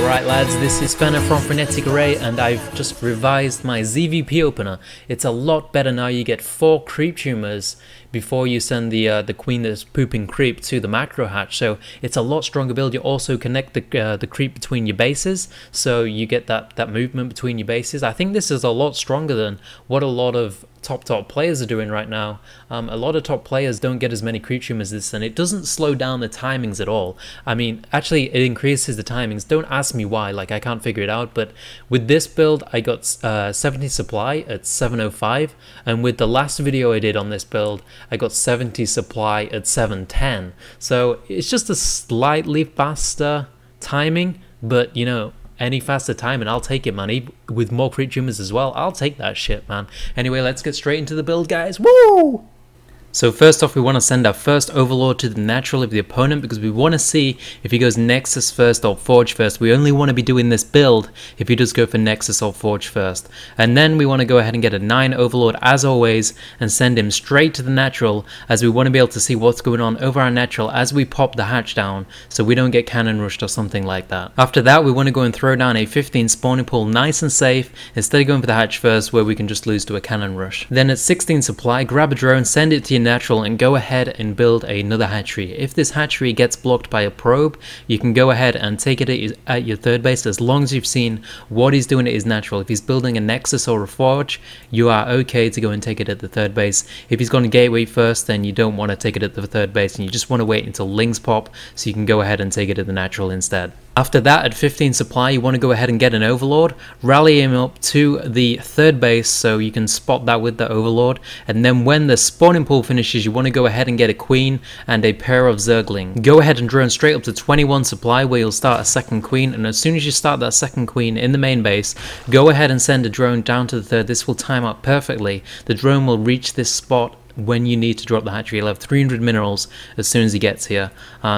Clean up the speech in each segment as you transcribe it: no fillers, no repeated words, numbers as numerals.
Alright lads, this is Fenner from Frenetic Array and I've just revised my ZvP opener. It's a lot better now. You get 4 creep tumors before you send the queen that's pooping creep to the macro hatch, so it's a lot stronger build. You also connect the creep between your bases, so you get that movement between your bases. I think this is a lot stronger than what a lot of top players are doing right now. A lot of top players don't get as many creep tumors as this, and it doesn't slow down the timings at all. I mean, actually it increases the timings. Don't ask me why, like I can't figure it out, but with this build I got 70 supply at 705, and with the last video I did on this build I got 70 supply at 710. So it's just a slightly faster timing, but you know, any faster time and I'll take it, man. Even with more creep tumors as well, I'll take that shit, man. Anyway, let's get straight into the build, guys. Woo! So first off, we want to send our first Overlord to the natural of the opponent because we want to see if he goes Nexus first or Forge first. We only want to be doing this build if he does go for Nexus or Forge first. And then we want to go ahead and get a 9 Overlord as always and send him straight to the natural, as we want to be able to see what's going on over our natural as we pop the hatch down so we don't get cannon rushed or something like that. After that, we want to go and throw down a 15 spawning pool nice and safe instead of going for the hatch first where we can just lose to a cannon rush. Then at 16 supply, grab a drone, send it to your natural and go ahead and build another hatchery. If this hatchery gets blocked by a probe, you can go ahead and take it at your third base as long as you've seen what he's doing at his natural. If he's building a Nexus or a Forge, you are okay to go and take it at the third base. If he's going Gateway first, then you don't want to take it at the third base and you just want to wait until Lings pop so you can go ahead and take it at the natural instead. After that, at 15 supply, you want to go ahead and get an Overlord, rally him up to the third base so you can spot that with the Overlord, and then when the spawning pool finishes, you want to go ahead and get a Queen and a pair of Zergling. Go ahead and drone straight up to 21 supply where you'll start a second Queen, and as soon as you start that second Queen in the main base, go ahead and send a drone down to the third. This will time out perfectly. The drone will reach this spot when you need to drop the hatchery. You'll have 300 minerals as soon as he gets here.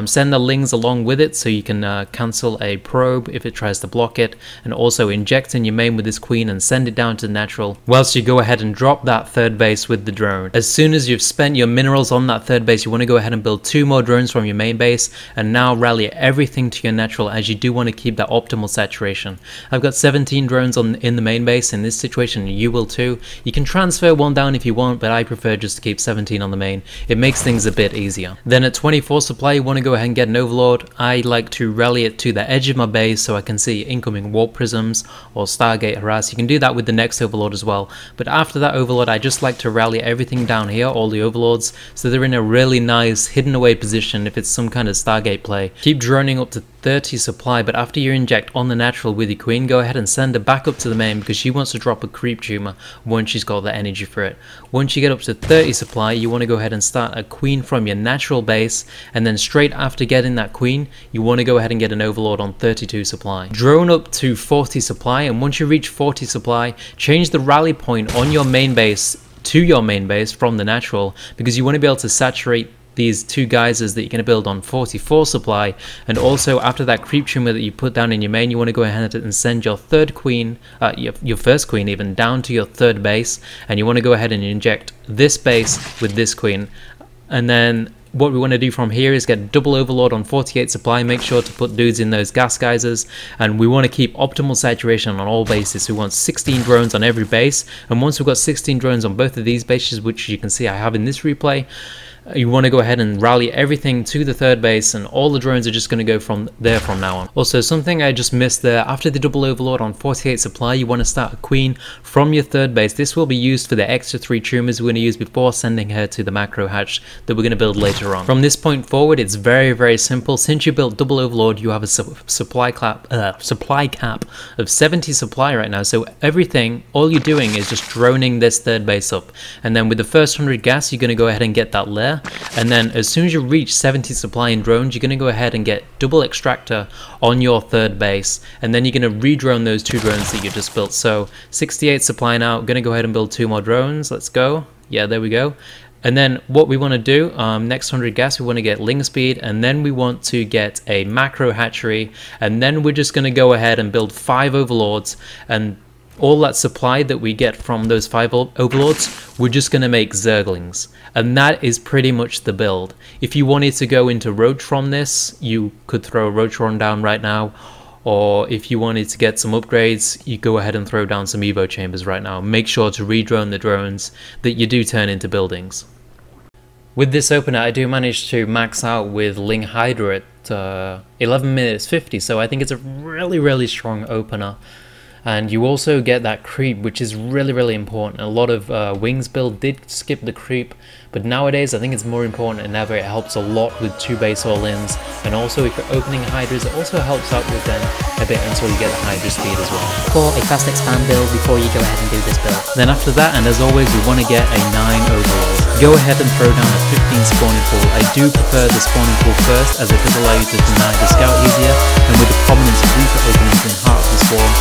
Send the Lings along with it so you can cancel a probe if it tries to block it, and also inject in your main with this Queen and send it down to the natural whilst you go ahead and drop that third base with the drone. As soon as you've spent your minerals on that third base, you want to go ahead and build 2 more drones from your main base and now rally everything to your natural, as you do want to keep that optimal saturation. I've got 17 drones in the main base. In this situation you will too. You can transfer one down if you want, but I prefer just to keep 17 on the main. It makes things a bit easier. Then at 24 supply, you want to go ahead and get an Overlord. I like to rally it to the edge of my base so I can see incoming warp prisms or Stargate harass. You can do that with the next Overlord as well, but after that Overlord I just like to rally everything down here, all the Overlords, so they're in a really nice hidden away position if it's some kind of Stargate play. Keep droning up to 30 supply, but after you inject on the natural with your Queen, go ahead and send her back up to the main because she wants to drop a creep tumor once she's got the energy for it. Once you get up to 30 supply, you want to go ahead and start a Queen from your natural base, and then straight after getting that Queen, you want to go ahead and get an Overlord on 32 supply. Drone up to 40 supply, and once you reach 40 supply, change the rally point on your main base to your main base from the natural, because you want to be able to saturate these 2 geysers that you're going to build on 44 supply. And also after that creep tumor that you put down in your main, you want to go ahead and send your third Queen, your first Queen even, down to your third base, and you want to go ahead and inject this base with this Queen. And then what we want to do from here is get Double Overlord on 48 supply. Make sure to put dudes in those gas geysers, and we want to keep optimal saturation on all bases. We want 16 drones on every base, and once we've got 16 drones on both of these bases, which you can see I have in this replay, you want to go ahead and rally everything to the third base, and all the drones are just going to go from there from now on. Also, something I just missed there, after the Double Overlord on 48 supply, you want to start a Queen from your third base. This will be used for the extra 3 tumors we're going to use before sending her to the macro hatch that we're going to build later on. From this point forward, it's very simple. Since you built Double Overlord, you have a supply cap of 70 supply right now, so everything, all you're doing is just droning this third base up, and then with the first 100 gas, you're going to go ahead and get that Lair. And then as soon as you reach 70 supply in drones, you're going to go ahead and get double extractor on your third base, and then you're going to re-drone those 2 drones that you just built. So 68 supply now. Going to go ahead and build 2 more drones. Let's go. Yeah, there we go. And then what we want to do, next 100 gas, we want to get Ling speed, and then we want to get a macro hatchery, and then we're just going to go ahead and build 5 overlords, and all that supply that we get from those 5 overlords, we're just going to make Zerglings. And that is pretty much the build. If you wanted to go into Roach from this, you could throw a Roachron down right now. Or if you wanted to get some upgrades, you go ahead and throw down some Evo chambers right now. Make sure to re-drone the drones that you do turn into buildings. With this opener, I do manage to max out with Ling Hydra at 11 minutes 50, so I think it's a really strong opener. And you also get that creep, which is really important. A lot of Wings build did skip the creep, but nowadays I think it's more important than ever. It helps a lot with 2 base all-ins, and also if you're opening Hydras, it also helps out with them a bit until you get the Hydra speed as well. For a fast expand build before you go ahead and do this build. Then after that, and as always, we want to get a 9 overall. Go ahead and throw down a 15 spawning pool. I do prefer the spawning pool first, as it does allow you to deny the scout easier, and with the prominence of Reaper openings in Heart of the Swarm,